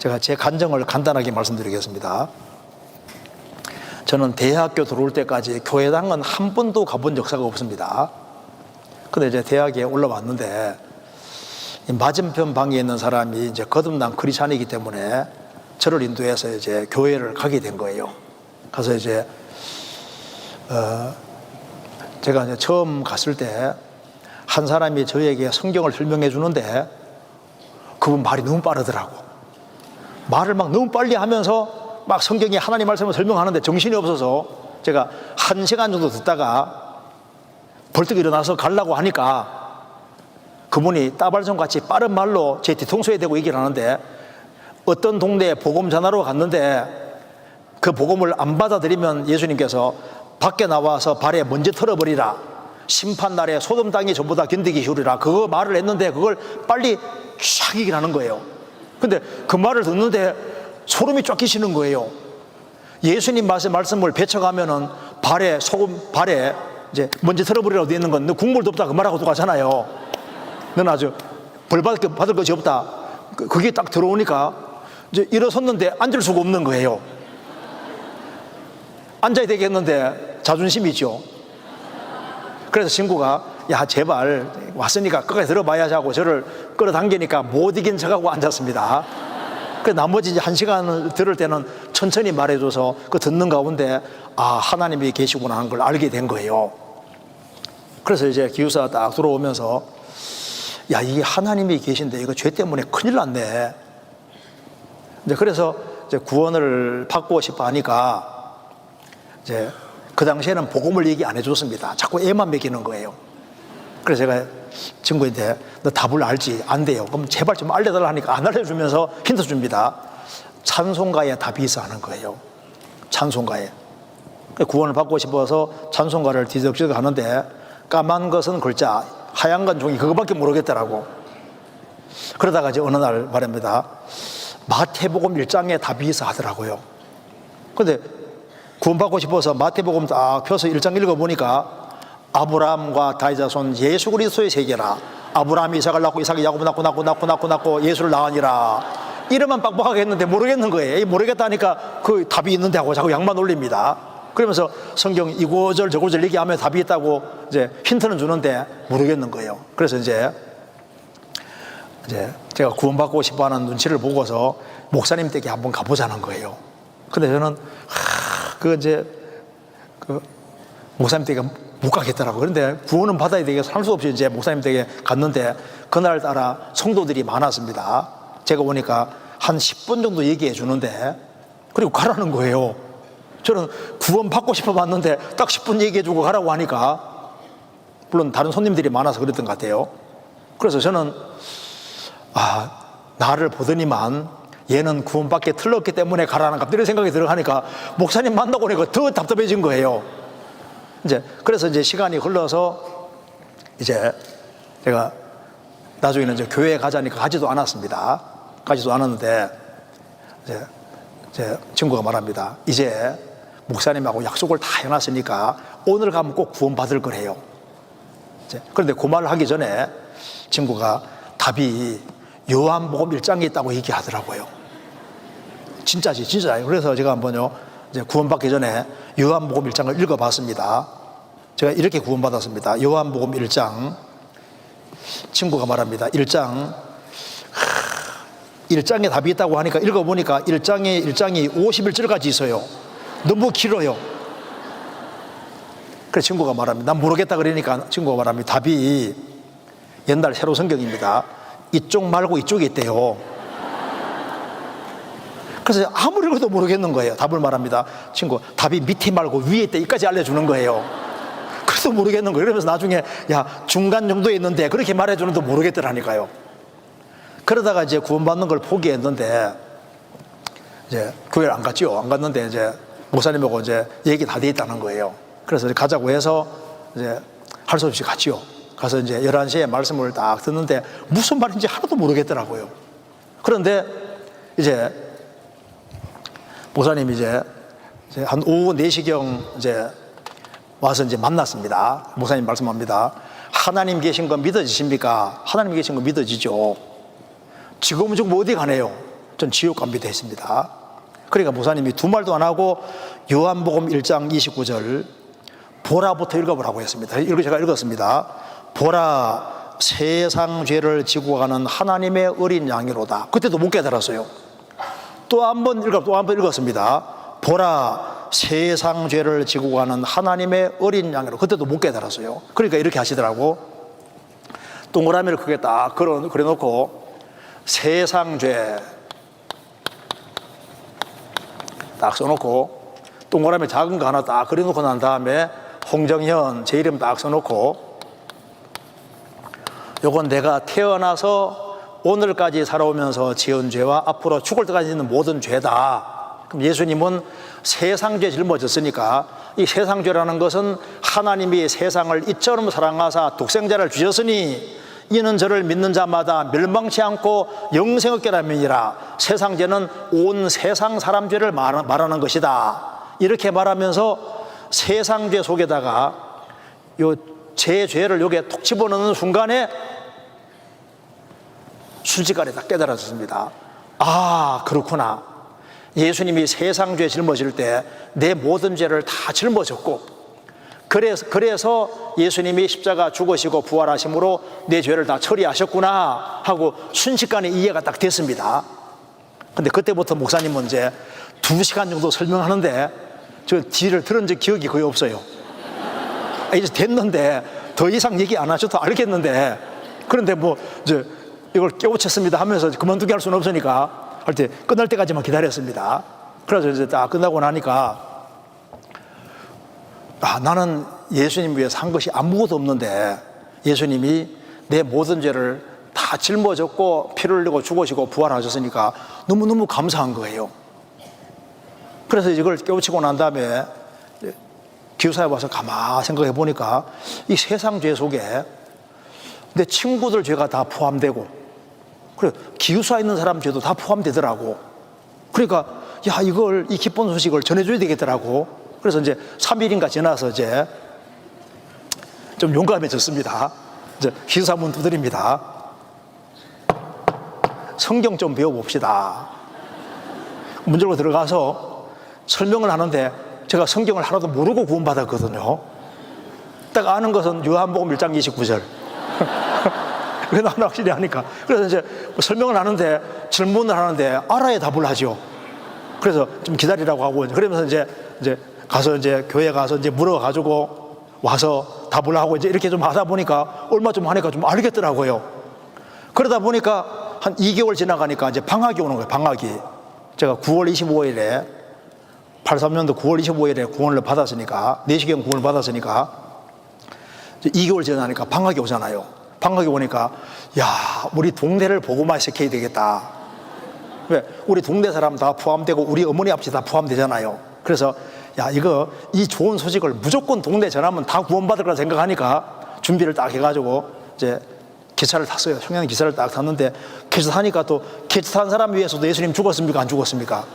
제가 제 간증을 간단하게 말씀드리겠습니다. 저는 대학교 들어올 때까지 교회당은 한 번도 가본 역사가 없습니다. 근데 이제 대학에 올라왔는데 맞은편 방에 있는 사람이 이제 거듭난 크리스찬이기 때문에 저를 인도해서 이제 교회를 가게 된 거예요. 가서 이제 제가 이제 처음 갔을 때 한 사람이 저에게 성경을 설명해 주는데 그분 말이 너무 빠르더라고. 말을 막 너무 빨리 하면서 막 성경에 하나님 말씀을 설명하는데 정신이 없어서 제가 1시간 정도 듣다가 벌떡 일어나서 가려고 하니까 그분이 따발송같이 빠른 말로 제 뒤통수에 대고 얘기를 하는데 어떤 동네에 복음 전하러 갔는데 그 복음을 안 받아들이면 예수님께서 밖에 나와서 발에 먼지 털어버리라, 심판날에 소돔 땅이 전부 다 견디기 쉬우리라, 그거 말을 했는데 그걸 빨리 쫙 얘기를 하는 거예요. 근데 그 말을 듣는데 소름이 쫙 끼치는 거예요. 예수님 말씀을 배쳐가면은 발에 이제 먼지 털어버리라고 되어 있는 건 너 국물도 없다 그 말하고 똑같잖아요. 너는 아주 벌 받을 것이 없다. 그게 딱 들어오니까 이제 일어섰는데 앉을 수가 없는 거예요. 앉아야 되겠는데 자존심이 있죠. 그래서 친구가 야 제발 왔으니까 끝까지 들어봐야지 하고 저를 끌어당기니까 못 이긴 척하고 앉았습니다. 그래서 나머지 이제 1시간을 들을 때는 천천히 말해줘서 그 듣는 가운데 아 하나님이 계시구나 하는 걸 알게 된 거예요. 그래서 이제 기숙사 딱 들어오면서 야 이게 하나님이 계신데 이거 죄 때문에 큰일 났네. 이제 그래서 이제 구원을 받고 싶어 하니까 이제 그 당시에는 복음을 얘기 안 해줬습니다. 자꾸 애만 먹이는 거예요. 그래서 제가 친구한테 너 답을 알지? 안 돼요. 그럼 제발 좀 알려달라 하니까 안 알려주면서 힌트 줍니다. 찬송가에 답이 있어 하는 거예요. 찬송가에. 구원을 받고 싶어서 찬송가를 뒤적뒤적 하는데 까만 것은 글자, 하얀 건 종이, 그거밖에 모르겠더라고. 그러다가 이제 어느 날 말입니다. 마태복음 1장에 답이 있어 하더라고요. 근데 구원받고 싶어서 마태복음 딱 펴서 1장 읽어보니까 아브라함과 다윗 자손 예수 그리스도의 세계라. 아브라함이 이삭을 낳고 이삭이 야곱을 낳고 예수를 낳으니라. 이름만 빡빡하게 했는데 모르겠는 거예요. 모르겠다 하니까 그 답이 있는데 하고 자꾸 양만 올립니다. 그러면서 성경 이고절 저고절 얘기하면 답이 있다고 이제 힌트는 주는데 모르겠는 거예요. 그래서 이제 제가 구원받고 싶어 하는 눈치를 보고서 목사님 댁에 한번 가보자는 거예요. 근데 저는 목사님 댁에 못 가겠더라고요. 그런데 구원은 받아야 되겠어 할 수 없이 이제 목사님 댁에 갔는데 그날따라 성도들이 많았습니다. 제가 보니까 한 10분 정도 얘기해 주는데 그리고 가라는 거예요. 저는 구원 받고 싶어 봤는데 딱 10분 얘기해 주고 가라고 하니까 물론 다른 손님들이 많아서 그랬던 것 같아요. 그래서 저는 나를 보더니만 얘는 구원받게 틀렸기 때문에 가라는 갑자기 이런 생각이 들어가니까 목사님 만나고 나니까 더 답답해진 거예요. 그래서 이제 시간이 흘러서 이제 제가 나중에는 이제 교회에 가자니까 가지도 않았습니다. 가지도 않았는데 제 친구가 말합니다. 이제 목사님하고 약속을 다 해놨으니까 오늘 가면 꼭 구원받을 거래요. 그런데 그 말을 하기 전에 친구가 답이 요한복음 1장에 있다고 얘기하더라고요. 진짜지. 그래서 제가 한번요 이제 구원받기 전에 요한복음 1장을 읽어봤습니다. 제가 이렇게 구원받았습니다. 요한복음 1장 친구가 말합니다. 1장에 답이 있다고 하니까 읽어보니까 1장이 51절까지 있어요. 너무 길어요. 그래서 친구가 말합니다. 난 모르겠다 그러니까 친구가 말합니다. 답이 옛날 새로 성경입니다. 이쪽 말고 이쪽에 있대요. 그래서 아무리 읽어도 모르겠는 거예요. 답을 말합니다. 친구, 답이 밑에 말고 위에 있대. 이까지 알려주는 거예요. 그래서 모르겠는 거예요. 그러면서 나중에 야 중간 정도에 있는데 그렇게 말해주는데 모르겠더라니까요. 그러다가 이제 구원받는 걸 포기했는데 이제 교회를 안 갔죠. 안 갔는데 이제 목사님하고 이제 얘기 다 돼 있다는 거예요. 그래서 이제 가자고 해서 이제 할 수 없이 갔죠. 가서 이제 11시에 말씀을 딱 듣는데 무슨 말인지 하나도 모르겠더라고요. 그런데 이제 목사님이 이제 한 오후 4시경 이제 와서 이제 만났습니다. 목사님 말씀합니다. 하나님 계신 거 믿어지십니까? 하나님 계신 거 믿어지죠. 지금은 지금 어디 가네요? 전 지옥 갑니다 했습니다. 그러니까 목사님이 두 말도 안 하고 요한복음 1장 29절 보라부터 읽어보라고 했습니다. 이렇게 제가 읽었습니다. 보라, 세상 죄를 지고 가는 하나님의 어린 양이로다. 그때도 못 깨달았어요. 또 한 번 읽었습니다. 보라, 세상 죄를 지고 가는 하나님의 어린 양이로. 그때도 못 깨달았어요. 그러니까 이렇게 하시더라고. 동그라미를 크게 딱 그려놓고 세상 죄 딱 써놓고 동그라미 작은 거 하나 딱 그려놓고 난 다음에 홍정현 제 이름 딱 써놓고 요건 내가 태어나서 오늘까지 살아오면서 지은 죄와 앞으로 죽을 때까지 있는 모든 죄다. 그럼 예수님은 세상죄 짊어졌으니까 이 세상죄라는 것은 하나님이 세상을 이처럼 사랑하사 독생자를 주셨으니 이는 저를 믿는 자마다 멸망치 않고 영생 얻게 하심이니라. 세상죄는 온 세상 사람 죄를 말하는 것이다. 이렇게 말하면서 세상죄 속에다가 요 제 죄를 여기에 톡 집어넣는 순간에 순식간에 다 깨달아졌습니다. 아, 그렇구나. 예수님이 세상죄 짊어질 때 내 모든 죄를 다 짊어졌고 그래서 예수님이 십자가 죽으시고 부활하심으로 내 죄를 다 처리하셨구나 하고 순식간에 이해가 딱 됐습니다. 근데 그때부터 목사님은 이제 2시간 정도 설명하는데 저 뒤를 들은 적 기억이 거의 없어요. 이제 됐는데 더 이상 얘기 안 하셔도 알겠는데 그런데 뭐 이제 이걸 깨우쳤습니다 하면서 그만두게 할 수는 없으니까 할 때 끝날 때까지만 기다렸습니다. 그래서 이제 딱 끝나고 나니까 나는 예수님 위해서 한 것이 아무것도 없는데 예수님이 내 모든 죄를 다 짊어졌고 피를 흘리고 죽으시고 부활하셨으니까 너무너무 감사한 거예요. 그래서 이걸 깨우치고 난 다음에 기숙사에 와서 가만히 생각해 보니까 이 세상 죄 속에 내 친구들 죄가 다 포함되고 그래 기숙사에 있는 사람 죄도 다 포함되더라고. 그러니까 야 이걸 이 기쁜 소식을 전해줘야 되겠더라고. 그래서 이제 3일인가 지나서 이제 좀 용감해졌습니다. 이제 기숙사 문 두드립니다. 성경 좀 배워봅시다. 문 열고 들어가서 설명을 하는데 제가 성경을 하나도 모르고 구원받았거든요. 딱 아는 것은 요한복음 1장 29절. 그래도 하나 확실히 하니까. 그래서 이제 설명을 하는데 질문을 하는데 알아야 답을 하죠. 그래서 좀 기다리라고 하고 그러면서 이제 가서 이제 교회 가서 이제 물어가지고 와서 답을 하고 이제 이렇게 좀 하다 보니까 얼마 좀 하니까 좀 알겠더라고요. 그러다 보니까 한 2개월 지나가니까 이제 방학이 오는 거예요. 방학이. 제가 9월 25일에 83년도 9월 25일에 구원을 받았으니까 내시경 구원을 받았으니까 2개월 지나니까 방학이 오잖아요. 방학이 오니까 야 우리 동네를 보고만 시켜야 되겠다. 왜? 우리 동네 사람 다 포함되고 우리 어머니 아버지 다 포함되잖아요. 그래서 야 이거 이 좋은 소식을 무조건 동네 전하면 다 구원받을 거라 생각하니까 준비를 딱 해가지고 이제 기차를 탔어요. 청량 기차를 딱 탔는데 기차 타니까 또 기차 탄 사람 위해서도 예수님 죽었습니까? 안 죽었습니까?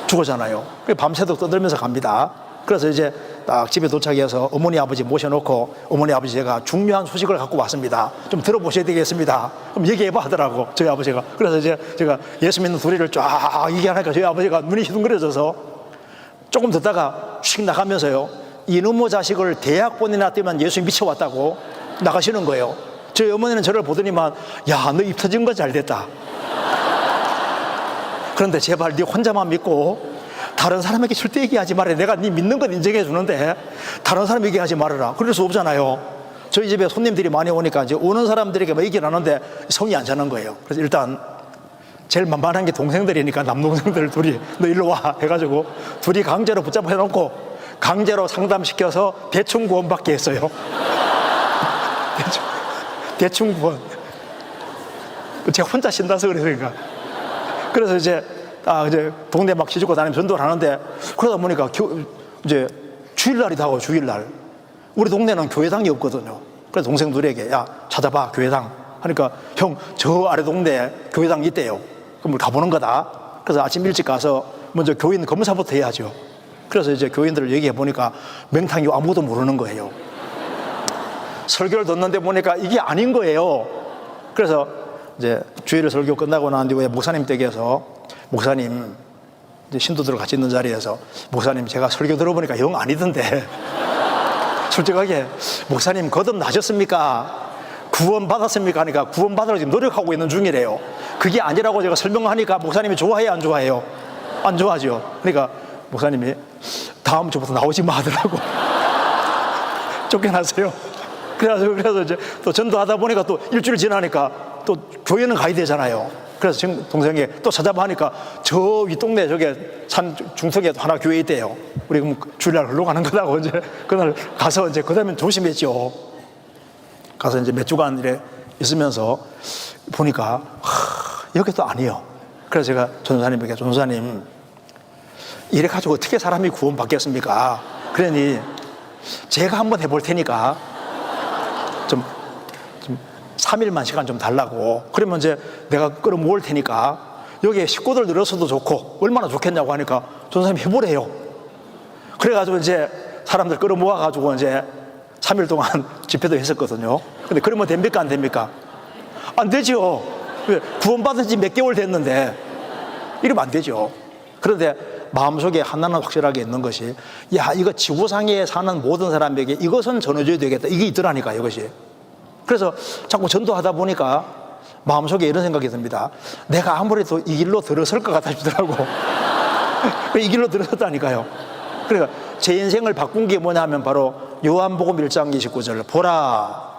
죽었잖아요. 밤새도록 떠들면서 갑니다. 그래서 이제 딱 집에 도착해서 어머니 아버지 모셔놓고 어머니 아버지 제가 중요한 소식을 갖고 왔습니다. 좀 들어보셔야 되겠습니다. 그럼 얘기해봐 하더라고 저희 아버지가. 그래서 이제 제가 예수 믿는 둘이를 쫙 얘기하니까 저희 아버지가 눈이 휘둥그레져서 조금 듣다가 휙 나가면서요 이놈의 자식을 대학 보내나 때면 예수 미쳐왔다고 나가시는 거예요. 저희 어머니는 저를 보더니만 야 너 입 터진 거 잘 됐다. 그런데 제발 네 혼자만 믿고 다른 사람에게 절대 얘기하지 말아라. 내가 네 믿는 건 인정해 주는데 다른 사람 얘기하지 말아라. 그럴 수 없잖아요. 저희 집에 손님들이 많이 오니까 이제 오는 사람들에게 막 얘기를 하는데 성이 안 차는 거예요. 그래서 일단 제일 만만한 게 동생들이니까 남동생들 둘이 너 일로 와 해가지고 둘이 강제로 붙잡아 해놓고 강제로 상담시켜서 대충 구원받게 했어요. 대충 구원. 제가 혼자 신다서 그러니까. 그래서 이제 동네 막 시주고 다니면서 전도를 하는데 그러다 보니까 이제 주일날이 다가요. 주일날 우리 동네는 교회당이 없거든요. 그래서 동생들에게 야 찾아봐 교회당 하니까 형 저 아래 동네에 교회당 있대요. 그럼 가보는 거다. 그래서 아침 일찍 가서 먼저 교인 검사부터 해야죠. 그래서 이제 교인들을 얘기해 보니까 맹탕이 아무도 모르는 거예요. 설교를 듣는데 보니까 이게 아닌 거예요. 그래서 이제 주일에 설교 끝나고 난 뒤에 목사님 댁에서 목사님 이제 신도들 같이 있는 자리에서 목사님 제가 설교 들어보니까 영 아니던데 솔직하게 목사님 거듭나셨습니까? 구원 받았습니까? 하니까 구원 받으려고 지금 노력하고 있는 중이래요. 그게 아니라고 제가 설명하니까 목사님이 좋아해요, 안 좋아해요? 안 좋아하죠. 그러니까 목사님이 다음 주부터 나오지 마 하더라고. 쫓겨나세요. 그래서 이제 또 전도하다 보니까 또 일주일 지나니까 또 교회는 가야 되잖아요. 그래서 지금 동생이 또 찾아봐 하니까 저 위 동네 저게 산 중턱에 하나 교회 있대요. 우리 그럼 주일날 흘러 가는 거라고 이제 그날 가서 이제 그다음에 조심했죠. 가서 이제 몇 주간 이래 있으면서 보니까 여기도 아니요. 그래서 제가 전도사님에게 전도사님 이래 가지고 어떻게 사람이 구원 받겠습니까? 그러니 제가 한번 해볼 테니까 좀 3일만 시간 좀 달라고. 그러면 이제 내가 끌어모을 테니까 여기에 식구들 늘어서도 좋고 얼마나 좋겠냐고 하니까 전도사님 해보래요. 그래가지고 이제 사람들 끌어모아가지고 이제 3일 동안 집회도 했었거든요. 근데 그러면 됩니까? 안 됩니까? 안 되죠. 구원받은 지 몇 개월 됐는데 이러면 안 되죠. 그런데 마음속에 하나는 확실하게 있는 것이 야 이거 지구상에 사는 모든 사람에게 이것은 전해줘야 되겠다. 이게 있더라니까 이것이. 그래서 자꾸 전도하다 보니까 마음속에 이런 생각이 듭니다. 내가 아무래도 이 길로 들어설 것 같아지더라고. 이 길로 들어섰다니까요. 그러니까 제 인생을 바꾼 게 뭐냐면 바로 요한복음 1장 29절 보라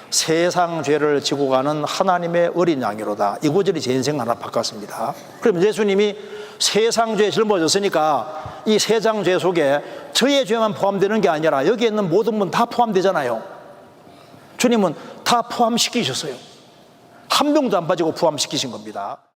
세상 죄를 지고 가는 하나님의 어린 양이로다. 이 구절이 제 인생 하나 바꿨습니다. 그럼 예수님이 세상 죄에 짊어졌으니까 이 세상 죄 속에 저의 죄만 포함되는 게 아니라 여기 있는 모든 분 다 포함되잖아요. 주님은 다 포함시키셨어요. 한 명도 안 빠지고 포함시키신 겁니다.